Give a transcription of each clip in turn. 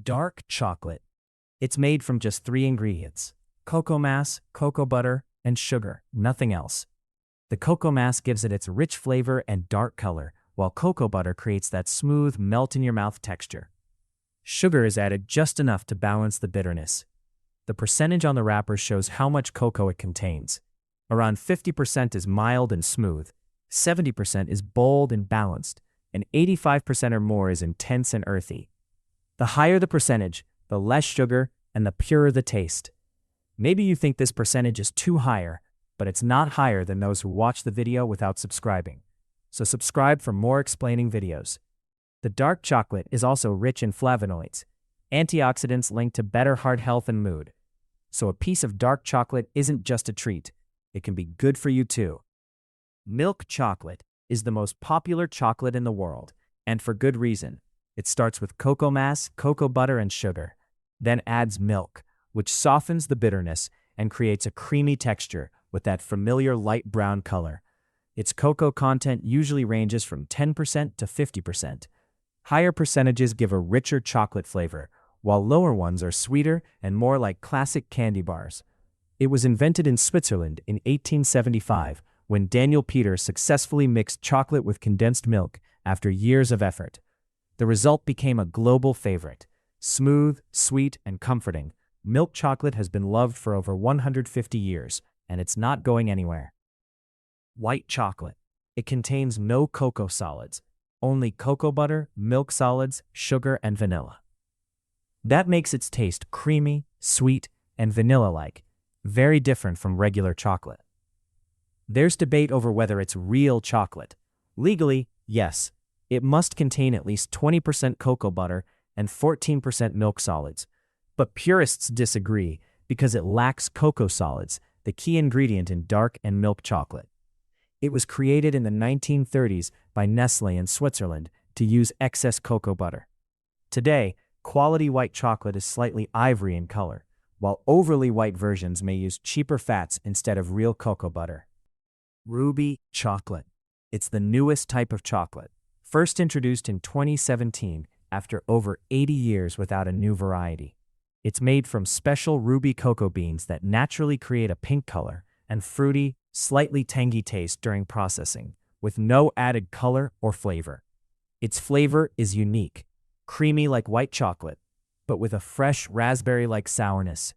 Dark chocolate. It's made from just three ingredients: cocoa mass, cocoa butter, and sugar, nothing else. The cocoa mass gives it its rich flavor and dark color, while cocoa butter creates that smooth, melt-in-your-mouth texture. Sugar is added just enough to balance the bitterness. The percentage on the wrapper shows how much cocoa it contains. Around 50% is mild and smooth, 70% is bold and balanced, and 85% or more is intense and earthy. The higher the percentage, the less sugar and the purer the taste. Maybe you think this percentage is too higher, but it's not higher than those who watch the video without subscribing. So subscribe for more explaining videos. The dark chocolate is also rich in flavonoids, antioxidants linked to better heart health and mood. So a piece of dark chocolate isn't just a treat, it can be good for you too. Milk chocolate is the most popular chocolate in the world, and for good reason. It starts with cocoa mass, cocoa butter, and sugar, then adds milk, which softens the bitterness and creates a creamy texture with that familiar light brown color. Its cocoa content usually ranges from 10% to 50%. Higher percentages give a richer chocolate flavor, while lower ones are sweeter and more like classic candy bars. It was invented in Switzerland in 1875 when Daniel Peter successfully mixed chocolate with condensed milk after years of effort. The result became a global favorite. Smooth, sweet, and comforting, milk chocolate has been loved for over 150 years, and it's not going anywhere. White chocolate. It contains no cocoa solids, only cocoa butter, milk solids, sugar, and vanilla. That makes its taste creamy, sweet, and vanilla-like, very different from regular chocolate. There's debate over whether it's real chocolate. Legally, yes, it must contain at least 20% cocoa butter and 14% milk solids. But purists disagree because it lacks cocoa solids, the key ingredient in dark and milk chocolate. It was created in the 1930s by Nestlé in Switzerland to use excess cocoa butter. Today, quality white chocolate is slightly ivory in color, while overly white versions may use cheaper fats instead of real cocoa butter. Ruby chocolate. It's the newest type of chocolate, first introduced in 2017 after over 80 years without a new variety. It's made from special ruby cocoa beans that naturally create a pink color and fruity, slightly tangy taste during processing, with no added color or flavor. Its flavor is unique, creamy like white chocolate, but with a fresh raspberry-like sourness.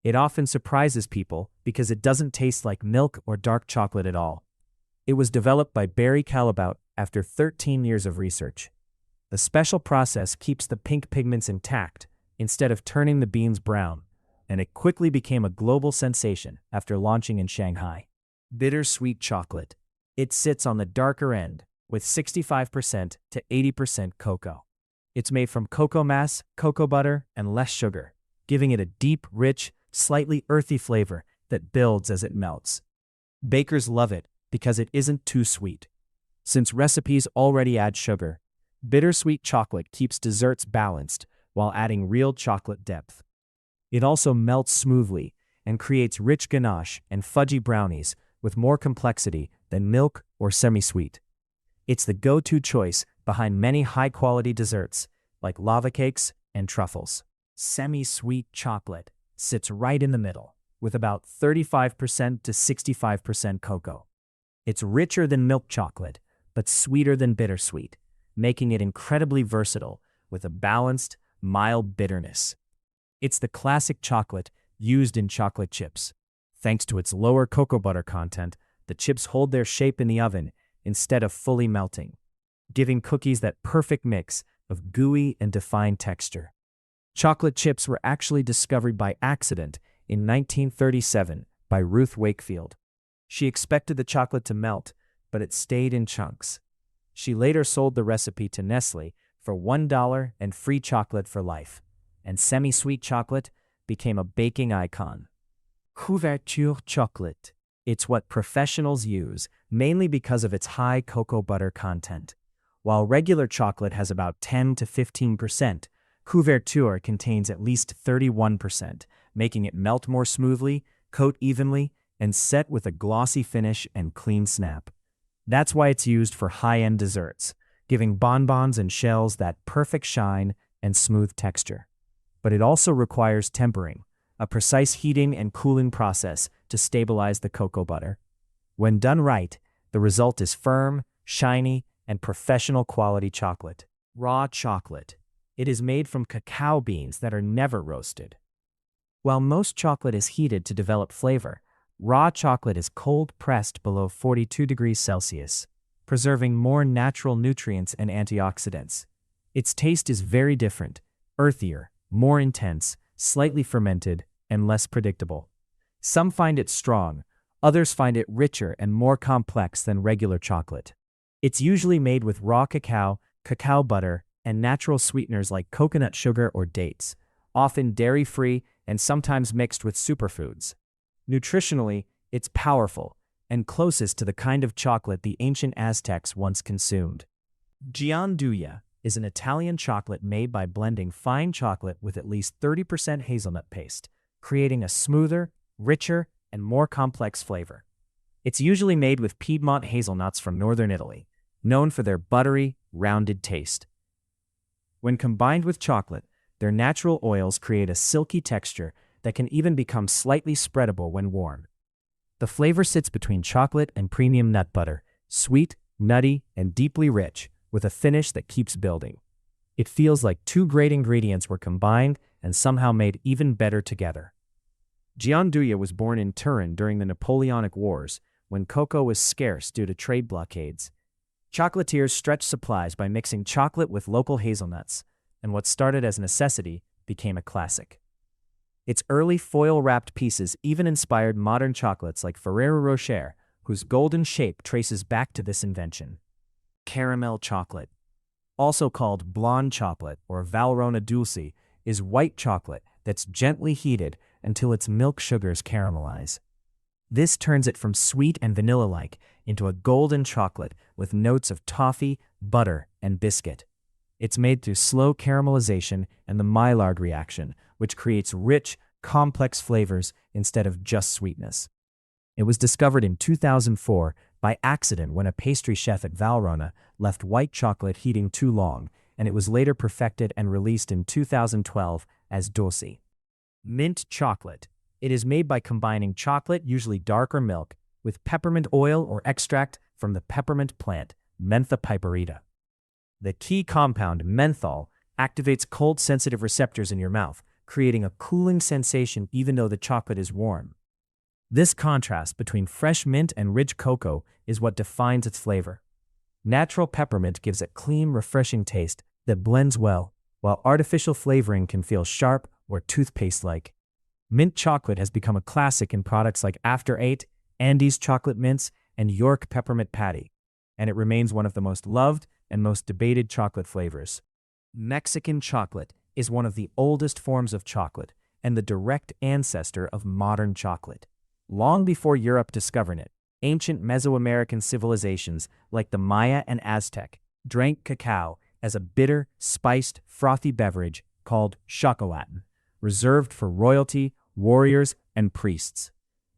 It often surprises people because it doesn't taste like milk or dark chocolate at all. It was developed by Barry Callebaut after 13 years of research. The special process keeps the pink pigments intact instead of turning the beans brown, and it quickly became a global sensation after launching in Shanghai. Bittersweet chocolate. It sits on the darker end, with 65% to 80% cocoa. It's made from cocoa mass, cocoa butter, and less sugar, giving it a deep, rich, slightly earthy flavor that builds as it melts. Bakers love it because it isn't too sweet. Since recipes already add sugar, bittersweet chocolate keeps desserts balanced while adding real chocolate depth. It also melts smoothly and creates rich ganache and fudgy brownies with more complexity than milk or semi-sweet. It's the go-to choice behind many high-quality desserts like lava cakes and truffles. Semisweet chocolate sits right in the middle, with about 35% to 65% cocoa. It's richer than milk chocolate, but sweeter than bittersweet, making it incredibly versatile with a balanced, mild bitterness. It's the classic chocolate used in chocolate chips. Thanks to its lower cocoa butter content, the chips hold their shape in the oven instead of fully melting, giving cookies that perfect mix of gooey and defined texture. Chocolate chips were actually discovered by accident in 1937 by Ruth Wakefield. She expected the chocolate to melt, but it stayed in chunks. She later sold the recipe to Nestlé for $1 and free chocolate for life, and Semisweet chocolate became a baking icon. Couverture chocolate. It's what professionals use, mainly because of its high cocoa butter content. While regular chocolate has about 10 to 15%, Couverture contains at least 31%, making it melt more smoothly, coat evenly, and set with a glossy finish and clean snap. That's why it's used for high-end desserts, giving bonbons and shells that perfect shine, and smooth texture. But it also requires tempering, a precise heating and cooling process to stabilize the cocoa butter. When done right, the result is firm, shiny, and professional quality chocolate. Raw chocolate. It is made from cacao beans that are never roasted. While most chocolate is heated to develop flavor, raw chocolate is cold-pressed below 42 degrees Celsius, preserving more natural nutrients and antioxidants. Its taste is very different, earthier, more intense, slightly fermented, and less predictable. Some find it strong, others find it richer and more complex than regular chocolate. It's usually made with raw cacao, cacao butter, and natural sweeteners like coconut sugar or dates, often dairy-free and sometimes mixed with superfoods. Nutritionally, it's powerful and closest to the kind of chocolate the ancient Aztecs once consumed. Gianduja is an Italian chocolate made by blending fine chocolate with at least 30% hazelnut paste, creating a smoother, richer, and more complex flavor. It's usually made with Piedmont hazelnuts from northern Italy, known for their buttery, rounded taste. When combined with chocolate, their natural oils create a silky texture that can even become slightly spreadable when warm. The flavor sits between chocolate and premium nut butter, sweet, nutty, and deeply rich, with a finish that keeps building. It feels like two great ingredients were combined and somehow made even better together. Gianduja was born in Turin during the Napoleonic Wars, when cocoa was scarce due to trade blockades. Chocolatiers stretched supplies by mixing chocolate with local hazelnuts, and what started as a necessity became a classic. Its early foil-wrapped pieces even inspired modern chocolates like Ferrero Rocher, whose golden shape traces back to this invention. Caramel chocolate, also called Blond chocolate or Valrhona dulce, is white chocolate that's gently heated until its milk sugars caramelize. This turns it from sweet and vanilla-like into a golden chocolate with notes of toffee, butter, and biscuit. It's made through slow caramelization and the Maillard reaction, which creates rich, complex flavors instead of just sweetness. It was discovered in 2004 by accident when a pastry chef at Valrhona left white chocolate heating too long, and it was later perfected and released in 2012 as dulce. Mint chocolate. It is made by combining chocolate, usually dark or milk, with peppermint oil or extract from the peppermint plant, Mentha piperita. The key compound, menthol, activates cold-sensitive receptors in your mouth, creating a cooling sensation even though the chocolate is warm. This contrast between fresh mint and rich cocoa is what defines its flavor. Natural peppermint gives a clean, refreshing taste that blends well, while artificial flavoring can feel sharp or toothpaste-like. Mint chocolate has become a classic in products like After Eight, Andes chocolate mints, and York peppermint patty, and it remains one of the most loved and most debated chocolate flavors. Mexican chocolate is one of the oldest forms of chocolate and the direct ancestor of modern chocolate. Long before Europe discovered it, ancient Mesoamerican civilizations like the Maya and Aztec drank cacao as a bitter, spiced, frothy beverage called chocolate, reserved for royalty, warriors, and priests.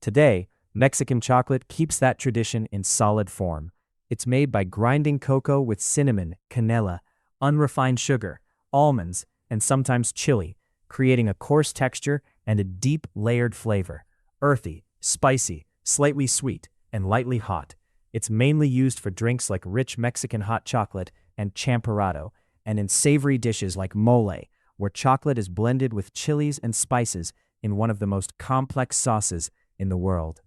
Today, Mexican chocolate keeps that tradition in solid form. It's made by grinding cocoa with cinnamon, canela, unrefined sugar, almonds, and sometimes chili, creating a coarse texture and a deep, layered flavor. Earthy, spicy, slightly sweet, and lightly hot. It's mainly used for drinks like rich Mexican hot chocolate and champurrado, and in savory dishes like mole, where chocolate is blended with chilies and spices in one of the most complex sauces in the world.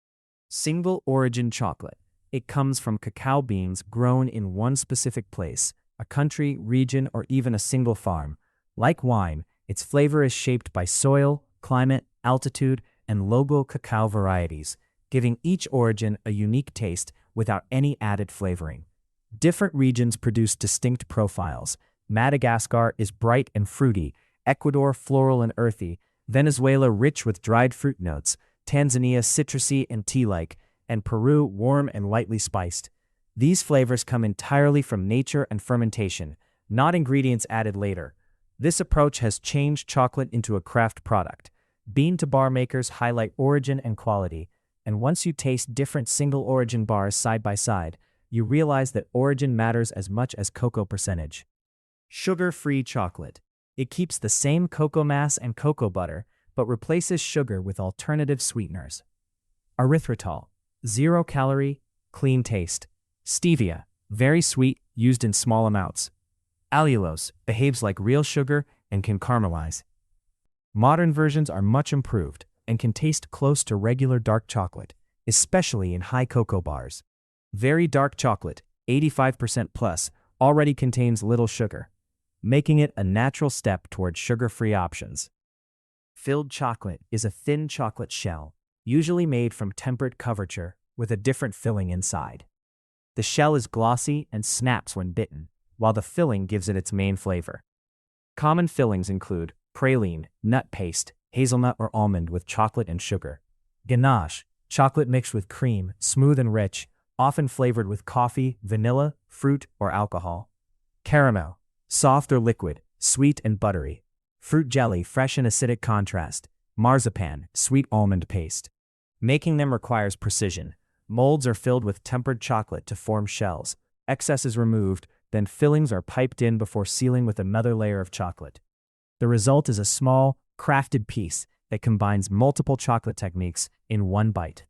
Single origin chocolate. It comes from cacao beans grown in one specific place, a country, region, or even a single farm. Like wine, its flavor is shaped by soil, climate, altitude, and local cacao varieties, giving each origin a unique taste without any added flavoring. Different regions produce distinct profiles. Madagascar is bright and fruity, Ecuador floral and earthy, Venezuela rich with dried fruit notes, Tanzania citrusy and tea-like, and Peru warm and lightly spiced. These flavors come entirely from nature and fermentation, not ingredients added later. This approach has changed chocolate into a craft product. Bean-to-bar makers highlight origin and quality, and once you taste different single-origin bars side by side, you realize that origin matters as much as cocoa percentage. Sugar-free chocolate. It keeps the same cocoa mass and cocoa butter, but replaces sugar with alternative sweeteners. Erythritol, 0 calorie, clean taste. Stevia, very sweet, used in small amounts. Allulose, behaves like real sugar and can caramelize. Modern versions are much improved and can taste close to regular dark chocolate, especially in high cocoa bars. Very dark chocolate, 85% plus, already contains little sugar, making it a natural step toward sugar-free options. Filled chocolate is a thin chocolate shell, usually made from tempered couverture with a different filling inside. The shell is glossy and snaps when bitten, while the filling gives it its main flavor. Common fillings include praline, nut paste, hazelnut or almond with chocolate and sugar. Ganache, chocolate mixed with cream, smooth and rich, often flavored with coffee, vanilla, fruit, or alcohol. Caramel, soft or liquid, sweet and buttery. Fruit jelly, fresh and acidic contrast. Marzipan, sweet almond paste. Making them requires precision. Molds are filled with tempered chocolate to form shells. Excess is removed, then fillings are piped in before sealing with another layer of chocolate. The result is a small, crafted piece that combines multiple chocolate techniques in one bite.